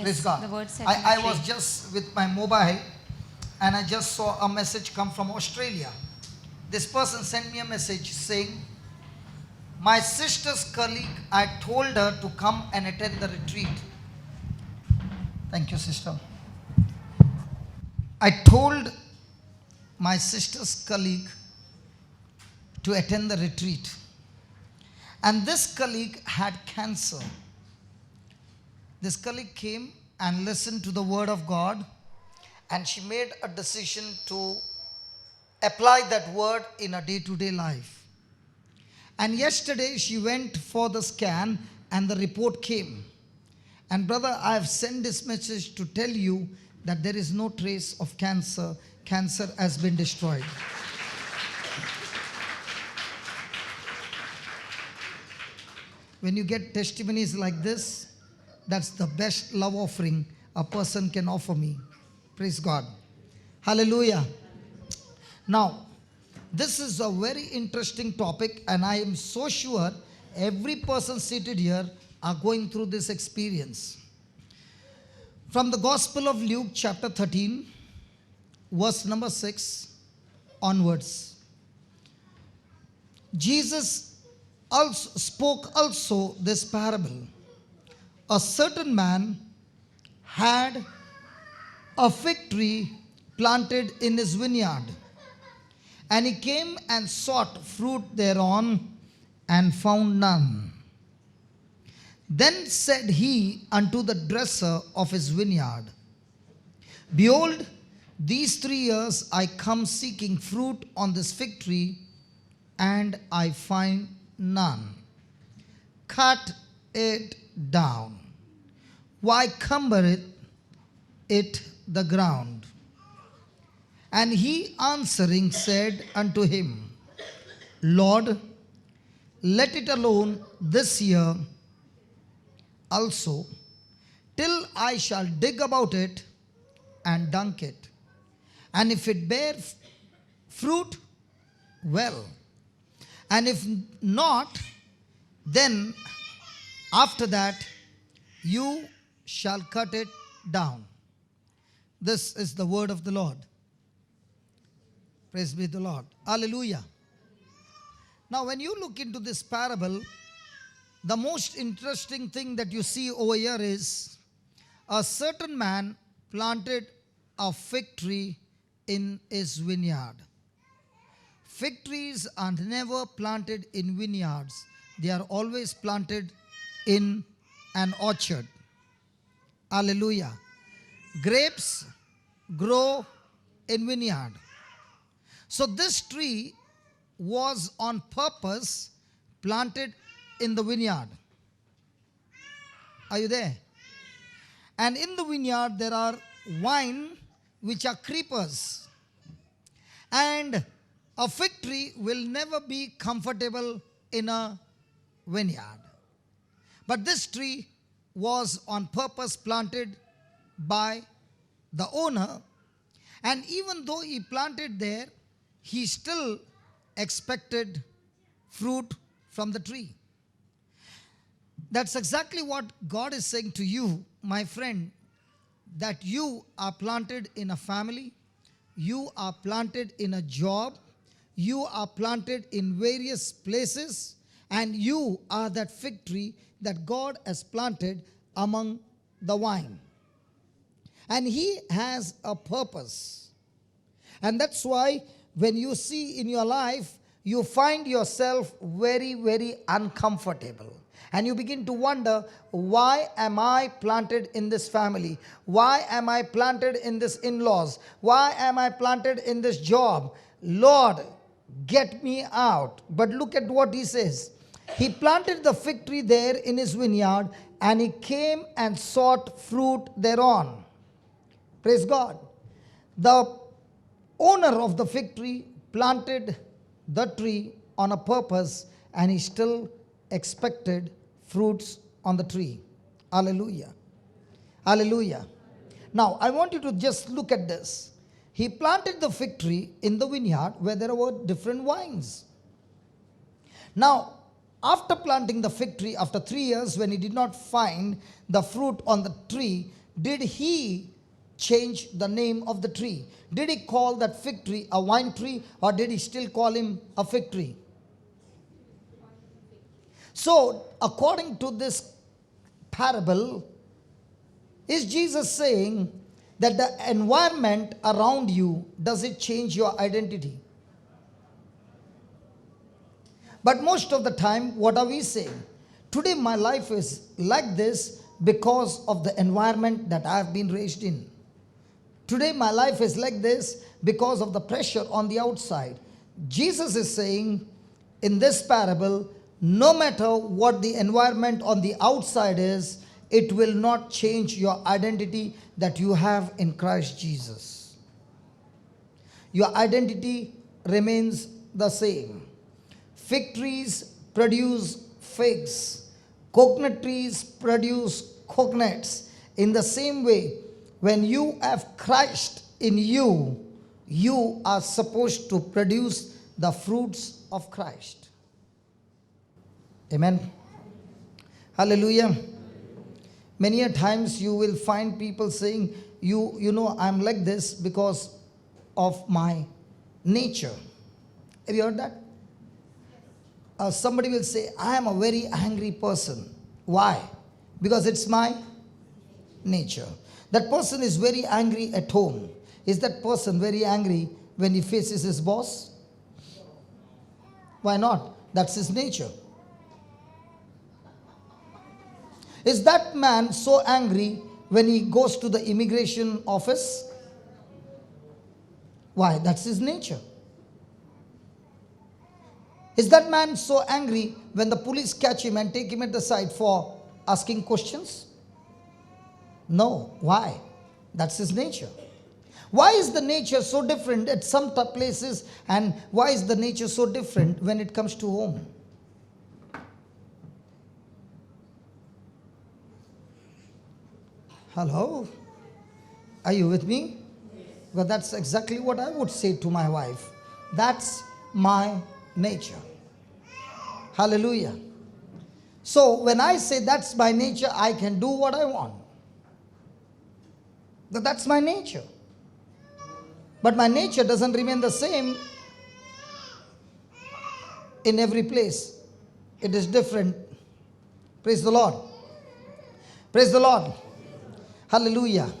Praise Yes, God. the word set I me was free. just with my mobile and I just saw a message come from Australia. This person sent me a message saying, my sister's colleague, I told her to come and attend the retreat. Thank you, sister. I told my sister's colleague to attend the retreat. And this colleague had cancer. This colleague came and listened to the word of God, and she made a decision to apply that word in a day-to-day life. And yesterday she went for the scan and the report came. And brother, I have sent this message to tell you that there is no trace of cancer. Cancer has been destroyed. When you get testimonies like this, that's the best love offering a person can offer me. Praise God. Hallelujah. Now, this is a very interesting topic, and I am so sure every person seated here are going through this experience. From the Gospel of Luke chapter 13, verse number 6 onwards. Jesus spoke also this parable. A certain man had a fig tree planted in his vineyard, and he came and sought fruit thereon, and found none. Then said he unto the dresser of his vineyard, behold, these 3 years I come seeking fruit on this fig tree, and I find none. Cut it down. Why cumbereth it the ground? And he answering said unto him, Lord, let it alone this year also, till I shall dig about it and dunk it. And if it bear fruit, well. And if not, then after that you shall cut it down. This is the word of the Lord. Praise be the Lord. Hallelujah. Now, when you look into this parable, the most interesting thing that you see over here is a certain man planted a fig tree in his vineyard. Fig trees are never planted in vineyards. They are always planted in an orchard. Hallelujah. Grapes grow in vineyard. So this tree was on purpose planted in the vineyard. Are you there? And in the vineyard there are vine which are creepers. And a fig tree will never be comfortable in a vineyard. But this tree was on purpose planted by the owner. And even though he planted there, he still expected fruit from the tree. That's exactly what God is saying to you, my friend, that you are planted in a family, you are planted in a job, you are planted in various places, and you are that fig tree that God has planted among the vine. And He has a purpose. And that's why when you see in your life, you find yourself very, very uncomfortable. And you begin to wonder, why am I planted in this family? Why am I planted in this in-laws? Why am I planted in this job? Lord, get me out. But look at what he says. He planted the fig tree there in his vineyard, and he came and sought fruit thereon. Praise God. The owner of the fig tree planted the tree on a purpose, and he still expected fruits on the tree. Hallelujah. Hallelujah. Now, I want you to just look at this. He planted the fig tree in the vineyard where there were different vines. Now, after planting the fig tree, after 3 years, when he did not find the fruit on the tree, did he change the name of the tree? Did he call that fig tree a wine tree, or did he still call him a fig tree? So, according to this parable, is Jesus saying that the environment around you, does it change your identity? But most of the time, what are we saying? Today my life is like this because of the environment that I have been raised in. Today my life is like this because of the pressure on the outside. Jesus is saying in this parable, no matter what the environment on the outside is, it will not change your identity that you have in Christ Jesus. Your identity remains the same. Fig trees produce figs. Coconut trees produce coconuts. In the same way, when you have Christ in you, you are supposed to produce the fruits of Christ. Amen. Hallelujah. Many a times you will find people saying, you know, I'm like this because of my nature. Have you heard that? Somebody will say, I am a very angry person. Why? Because it's my nature. That person is very angry at home. Is that person very angry when he faces his boss? Why not? That's his nature. Is that man so angry when he goes to the immigration office? Why? That's his nature. Is that man so angry when the police catch him and take him at the side for asking questions? No. Why? That's his nature. Why is the nature so different at some places, and why is the nature so different when it comes to home? Hello? Are you with me? Well, that's exactly what I would say to my wife. That's my nature. Hallelujah. So when I say that's my nature, I can do what I want. That's my nature. But my nature doesn't remain the same in every place. It is different. Praise the Lord. Praise the Lord. Hallelujah.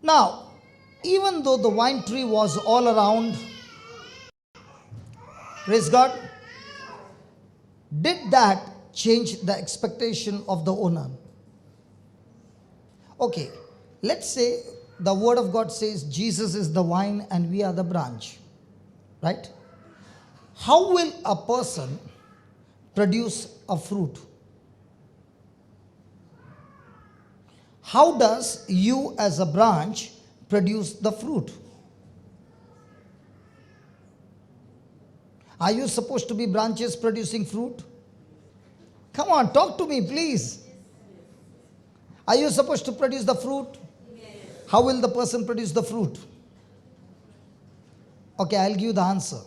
Now, even though the wine tree was all around, praise God, did that change the expectation of the owner? Okay, let's say the word of God says Jesus is the vine and we are the branch, right? How will a person produce a fruit? How does you as a branch produce the fruit? Are you supposed to be branches producing fruit? Come on, talk to me, please. Are you supposed to produce the fruit? How will the person produce the fruit? Okay, I'll give you the answer.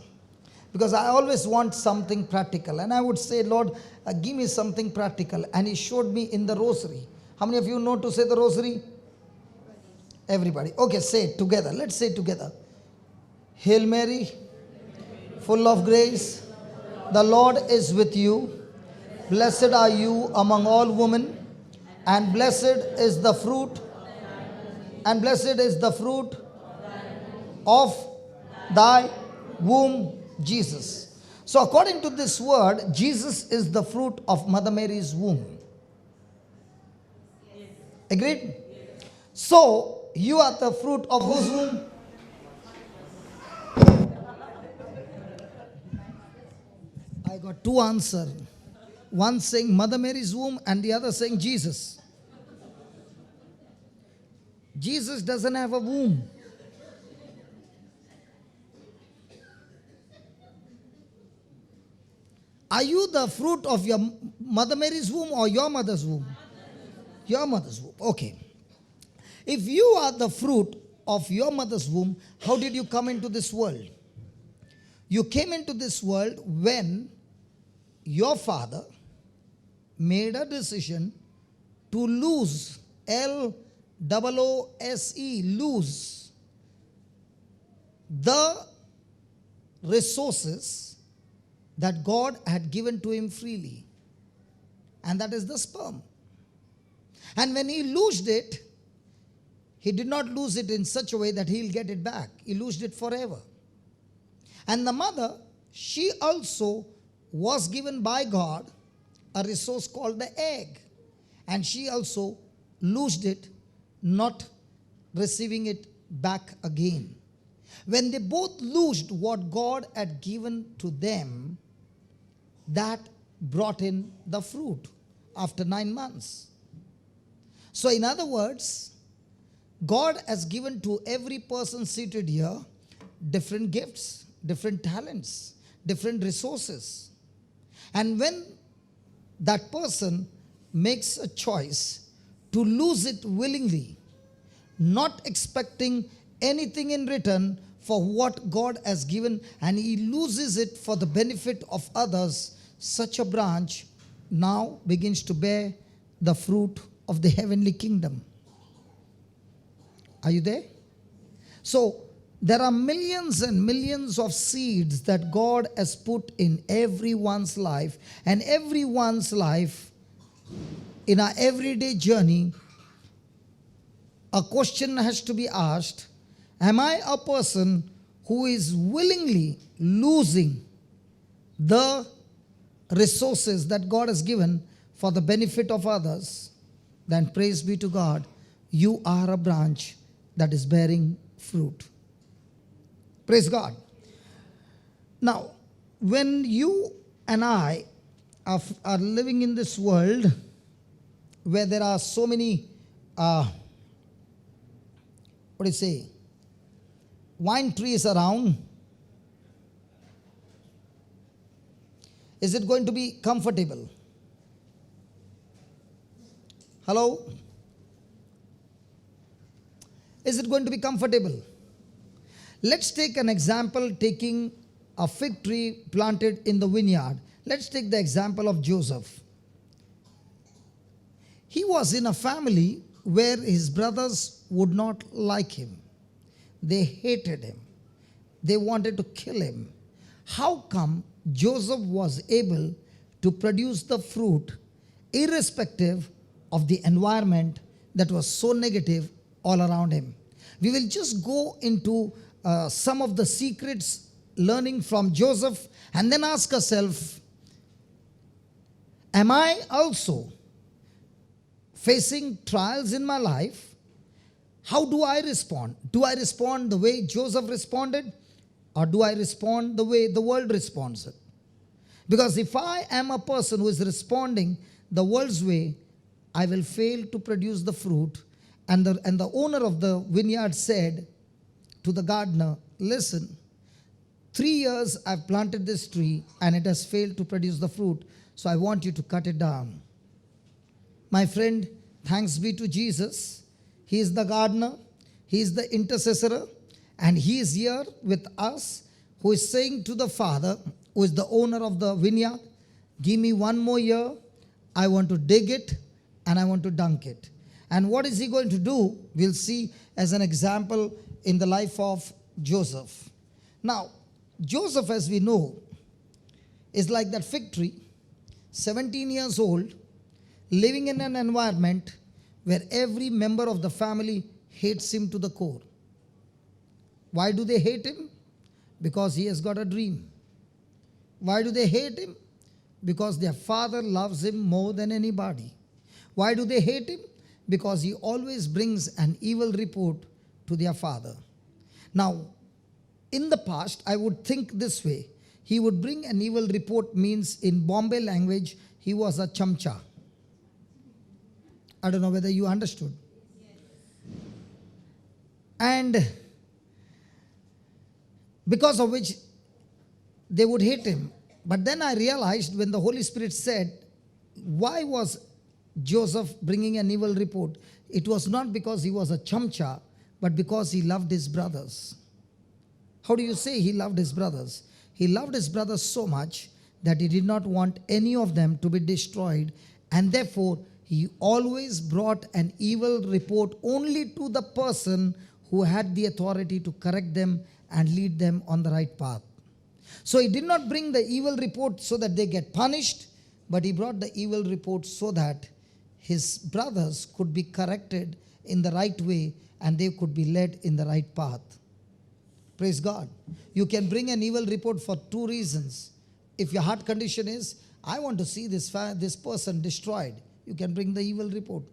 Because I always want something practical. And I would say, Lord, give me something practical. And He showed me in the rosary. How many of you know to say the rosary? Everybody. Okay, say it together. Let's say it together. Hail Mary, full of grace, the Lord is with you. Blessed are you among all women, and blessed is the fruit, of thy womb, Jesus. So according to this word, Jesus is the fruit of Mother Mary's womb. Agreed? So you are the fruit of whose womb? I got two answers. One saying Mother Mary's womb and the other saying Jesus. Jesus doesn't have a womb. Are you the fruit of your Mother Mary's womb or your mother's womb? Your mother's womb. Okay. If you are the fruit of your mother's womb, how did you come into this world? You came into this world when your father made a decision to lose L-O-O-S-E, lose the resources that God had given to him freely. And that is the sperm. And when he loosed it, he did not lose it in such a way that he'll get it back. He loosed it forever. And the mother, she also was given by God a resource called the egg. And she also loosed it, not receiving it back again. When they both loosed what God had given to them, that brought in the fruit after 9 months. So in other words, God has given to every person seated here different gifts, different talents, different resources. And when that person makes a choice to lose it willingly, not expecting anything in return for what God has given, and he loses it for the benefit of others, such a branch now begins to bear the fruit of the heavenly kingdom. Are you there? So there are millions and millions of seeds that God has put in everyone's life, and everyone's life in our everyday journey, a question has to be asked: am I a person who is willingly losing the resources that God has given for the benefit of others? Then praise be to God, you are a branch that is bearing fruit. Praise God. Now, when you and I are living in this world where there are so many, wine trees around, is it going to be comfortable? Hello? Is it going to be comfortable? Let's take an example, taking a fig tree planted in the vineyard. Let's take the example of Joseph. He was in a family where his brothers would not like him. They hated him. They wanted to kill him. How come Joseph was able to produce the fruit irrespective of the environment that was so negative all around him? We will just go into some of the secrets learning from Joseph, and then ask ourselves, am I also facing trials in my life? How do I respond? Do I respond the way Joseph responded, or do I respond the way the world responds it? Because if I am a person who is responding the world's way, I will fail to produce the fruit. And the owner of the vineyard said to the gardener, listen, 3 years I've planted this tree and it has failed to produce the fruit, so I want you to cut it down. My friend, thanks be to Jesus. He is the gardener, he is the intercessor, and he is here with us, who is saying to the Father, who is the owner of the vineyard, give me 1 more year, I want to dig it and I want to dunk it. And what is he going to do? We'll see as an example in the life of Joseph. Now, Joseph, as we know, is like that fig tree, 17 years old, living in an environment where every member of the family hates him to the core. Why do they hate him? Because he has got a dream. Why do they hate him? Because their father loves him more than anybody. Why do they hate him? Because he always brings an evil report to their father. Now, in the past, I would think this way. He would bring an evil report means, in Bombay language, he was a chamcha. I don't know whether you understood. And because of which they would hate him. But then I realized when the Holy Spirit said, why was Joseph bringing an evil report? It was not because he was a chamcha, but because he loved his brothers. How do you say he loved his brothers? He loved his brothers so much that he did not want any of them to be destroyed, and therefore he always brought an evil report only to the person who had the authority to correct them and lead them on the right path. So he did not bring the evil report so that they get punished, but he brought the evil report so that his brothers could be corrected in the right way and they could be led in the right path. Praise God. You can bring an evil report for two reasons. If your heart condition is, I want to see this person destroyed, you can bring the evil report.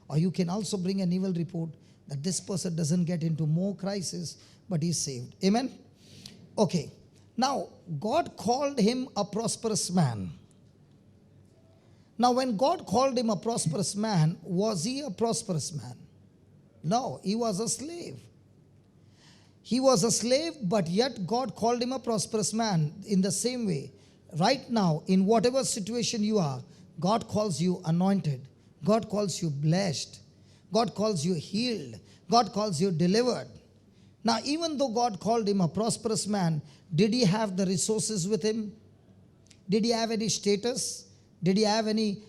Or you can also bring an evil report that this person doesn't get into more crisis, but he's saved. Amen? Okay. Now, God called him a prosperous man. Now, when God called him a prosperous man, was he a prosperous man? No, he was a slave. He was a slave, but yet God called him a prosperous man. In the same way, right now, in whatever situation you are, God calls you anointed. God calls you blessed. God calls you healed. God calls you delivered. Now, even though God called him a prosperous man, did he have the resources with him? Did he have any status? Did he have any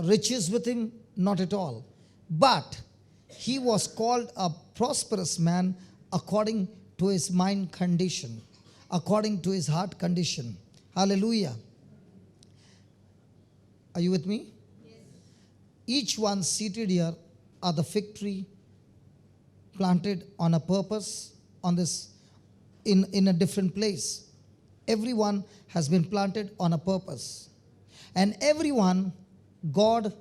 riches with him? Not at all. But he was called a prosperous man according to his mind condition, according to his heart condition. Hallelujah. Are you with me? Yes. Each one seated here are the fig tree planted on a purpose on this in a different place. Everyone has been planted on a purpose. And everyone, God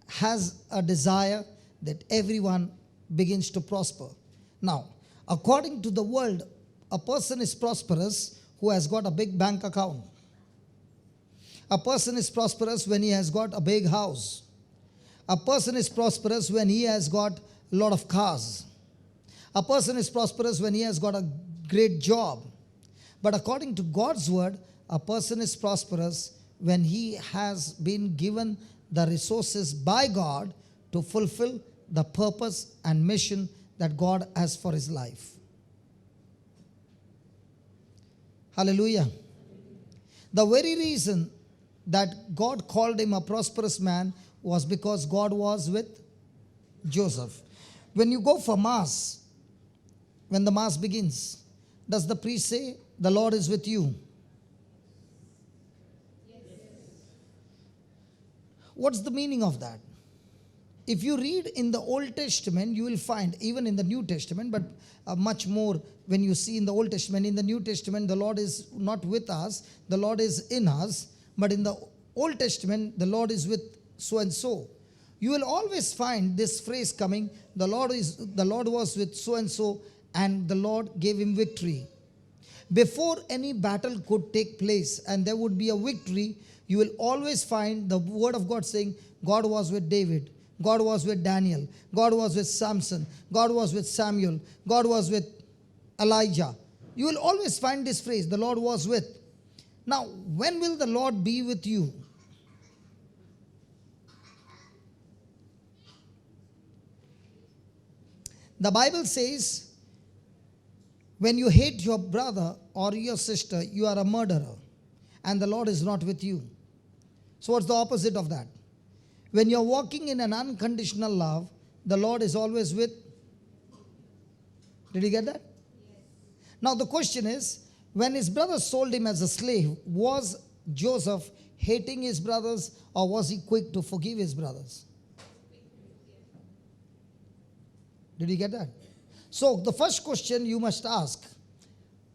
has a desire that everyone begins to prosper. Now, according to the world, a person is prosperous who has got a big bank account. A person is prosperous when he has got a big house. A person is prosperous when he has got a lot of cars. A person is prosperous when he has got a great job. But according to God's word, a person is prosperous when he has been given the resources by God to fulfill the purpose and mission that God has for his life. Hallelujah. The very reason that God called him a prosperous man was because God was with Joseph. When you go for Mass, when the Mass begins, does the priest say, "The Lord is with you"? Yes. What's the meaning of that? If you read in the Old Testament, you will find, even in the New Testament, but much more when you see in the Old Testament. In the New Testament, the Lord is not with us, the Lord is in us. But in the Old Testament, the Lord is with so and so. You will always find this phrase coming, the Lord was with so and so, and the Lord gave him victory. Before any battle could take place and there would be a victory, you will always find the word of God saying, God was with David, God was with Daniel, God was with Samson, God was with Samuel, God was with Elijah. You will always find this phrase, the Lord was with. Now, when will the Lord be with you? The Bible says, when you hate your brother or your sister, you are a murderer, and the Lord is not with you. So what's the opposite of that? When you're walking in an unconditional love, the Lord is always with. Did you get that? Yes. Now the question is, when his brothers sold him as a slave, was Joseph hating his brothers, or was he quick to forgive his brothers? Did you get that? So the first question you must ask,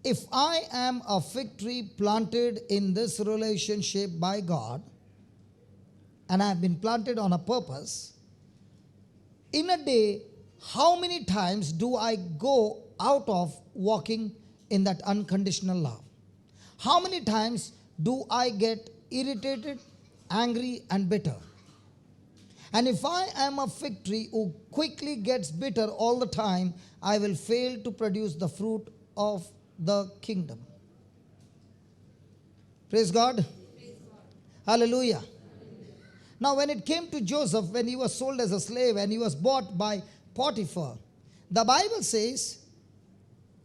if I am a fig tree planted in this relationship by God, and I have been planted on a purpose, in a day, how many times do I go out of walking in that unconditional love? How many times do I get irritated, angry, and bitter? And if I am a fig tree who quickly gets bitter all the time, I will fail to produce the fruit of the kingdom. Praise God. Praise God. Hallelujah. Now when it came to Joseph, when he was sold as a slave and he was bought by Potiphar, the Bible says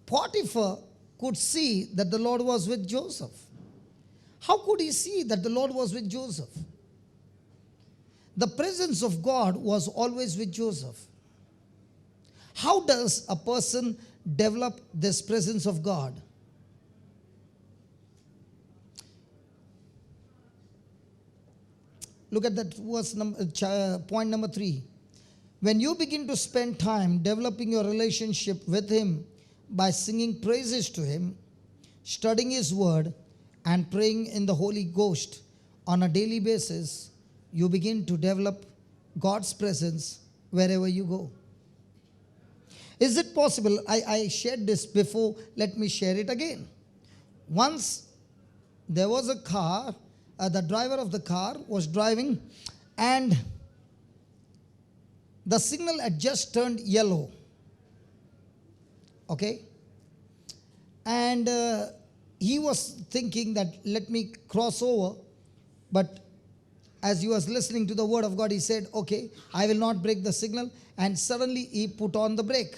Potiphar could see that the Lord was with Joseph. How could he see that the Lord was with Joseph? The presence of God was always with Joseph. How does a person develop this presence of God? Look at that verse point number 3. When you begin to spend time developing your relationship with Him by singing praises to Him, studying His Word, and praying in the Holy Ghost on a daily basis, you begin to develop God's presence wherever you go. Is it possible? I shared this before. Let me share it again. Once there was a car. The driver of the car was driving, and the signal had just turned yellow. Okay? And he was thinking that let me cross over. But as he was listening to the word of God, he said, okay, I will not break the signal. And suddenly he put on the brake.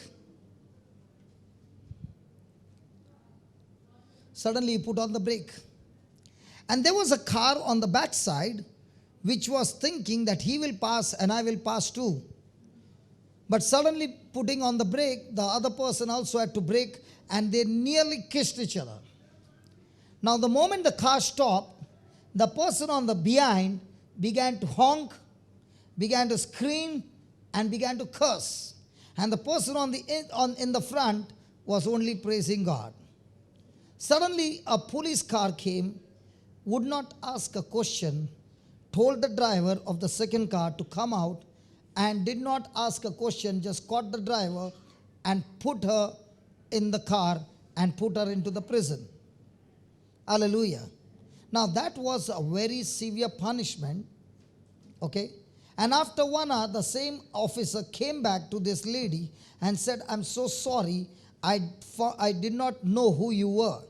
Suddenly he put on the brake. And there was a car on the backside which was thinking that he will pass and I will pass too. But suddenly putting on the brake, the other person also had to brake, and they nearly kissed each other. Now the moment the car stopped, the person on the behind began to honk, began to scream, and began to curse. And the person in the front was only praising God. Suddenly a police car came, would not ask a question, told the driver of the second car to come out, and did not ask a question, just caught the driver and put her in the car and put her into the prison. Hallelujah. Now that was a very severe punishment. Okay. And after 1 hour, the same officer came back to this lady and said, I'm so sorry, I did not know who you were.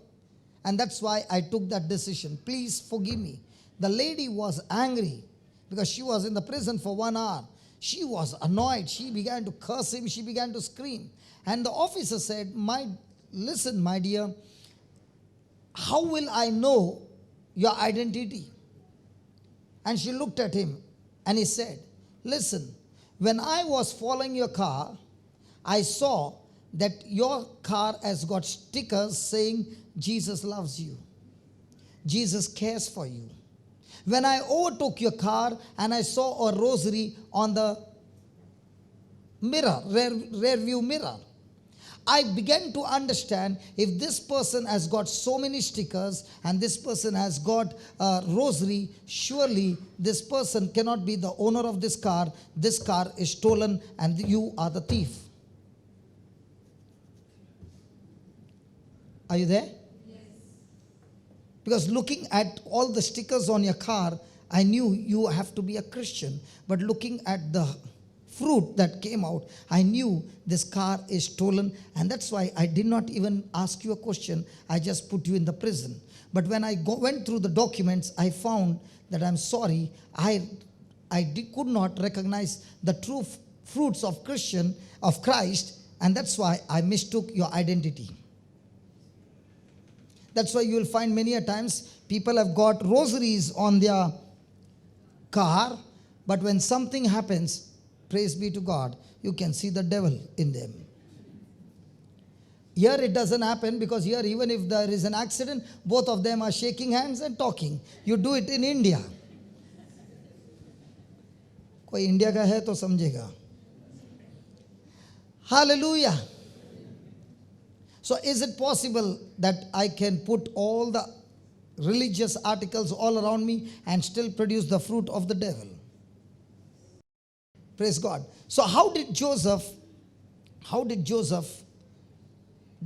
And that's why I took that decision. Please forgive me. The lady was angry because she was in the prison for 1 hour. She was annoyed. She began to curse him. She began to scream. And the officer said, listen, my dear, how will I know your identity? And she looked at him and he said, listen, when I was following your car, I saw that your car has got stickers saying Jesus loves you. Jesus cares for you. When I overtook your car and I saw a rosary on the mirror, rear view mirror, I began to understand if this person has got so many stickers and this person has got a rosary, surely this person cannot be the owner of this car. This car is stolen and you are the thief. Are you there? Yes. Because looking at all the stickers on your car, I knew you have to be a Christian. But looking at the fruit that came out, I knew this car is stolen. And that's why I did not even ask you a question. I just put you in the prison. But when I went through the documents, I found that I'm sorry, I could not recognize the true fruits of Christ. And that's why I mistook your identity. That's why you will find many a times people have got rosaries on their car, but when something happens, praise be to God, you can see the devil in them. Here it doesn't happen because here even if there is an accident, both of them are shaking hands and talking. You do it in India. कोई India का है तो समझेगा. Hallelujah. So is it possible that I can put all the religious articles all around me and still produce the fruit of the devil? Praise God. So how did Joseph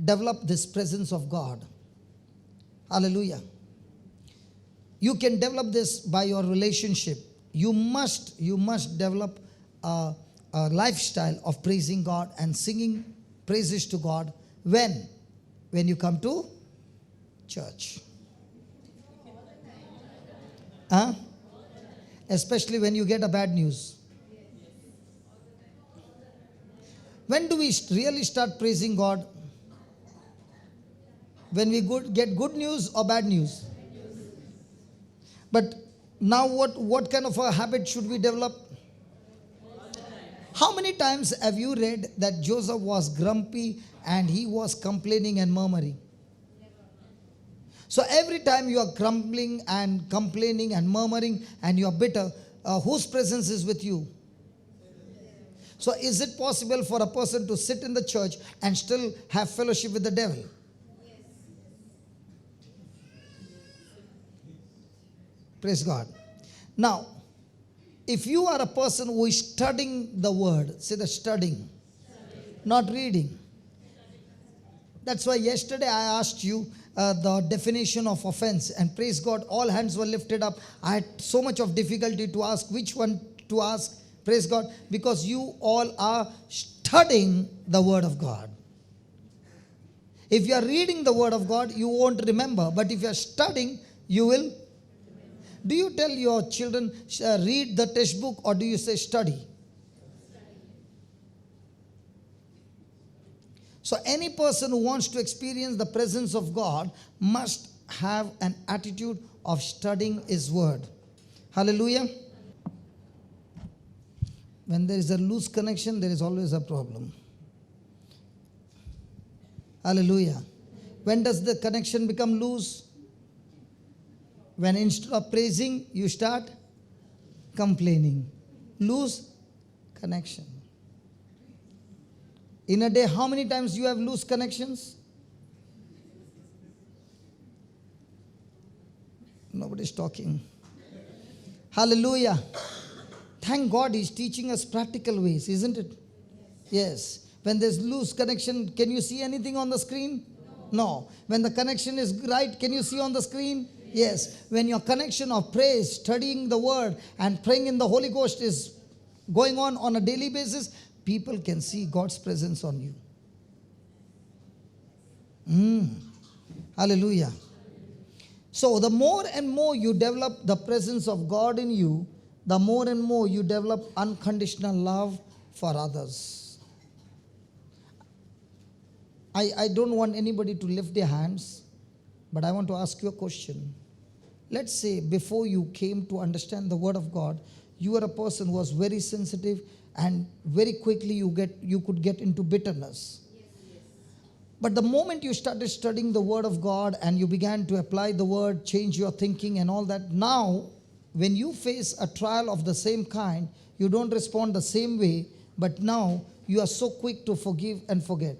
develop this presence of God? Hallelujah. You can develop this by your relationship. You must develop a lifestyle of praising God and singing praises to God. When you come to church. Huh? Especially when you get a bad news. When do we really start praising God? When we get good news or bad news? But now what kind of a habit should we develop? How many times have you read that Joseph was grumpy and he was complaining and murmuring? So every time you are grumbling and complaining and murmuring and you are bitter, whose presence is with you? So is it possible for a person to sit in the church and still have fellowship with the devil? Praise God. Now, if you are a person who is studying the word, say the studying, not reading. That's why yesterday I asked you the definition of offense, and praise God, all hands were lifted up. I had so much of difficulty to ask which one to ask. Praise God, because you all are studying the word of God. If you are reading the word of God, you won't remember. But if you are studying, you will. Do you tell your children, read the textbook, or do you say study? So any person who wants to experience the presence of God must have an attitude of studying His word. Hallelujah. When there is a loose connection, there is always a problem. Hallelujah. When does the connection become loose? When instead of praising, you start complaining. Loose connection. In a day, how many times you have loose connections? Nobody's talking. Hallelujah. Thank God He's teaching us practical ways, isn't it? Yes. When there's loose connection, can you see anything on the screen? No. When the connection is right, can you see on the screen? Yes. When your connection of praise, studying the word and praying in the Holy Ghost is going on a daily basis, people can see God's presence on you. Hallelujah. So the more and more you develop the presence of God in you, the more and more you develop unconditional love for others. I don't want anybody to lift their hands, but I want to ask you a question. Let's say before you came to understand the word of God, you were a person who was very sensitive and very quickly you could get into bitterness. But the moment you started studying the word of God and you began to apply the word, change your thinking and all that, now when you face a trial of the same kind, you don't respond the same way, but now you are so quick to forgive and forget.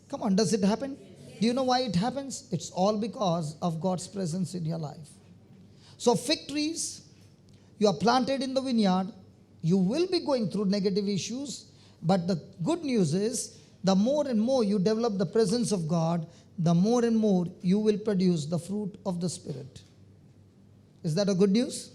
Come on, does it happen? Do you know why it happens? It's all because of God's presence in your life. So fig trees, you are planted in the vineyard, you will be going through negative issues, but the good news is, the more and more you develop the presence of God, the more and more you will produce the fruit of the Spirit. Is that a good news?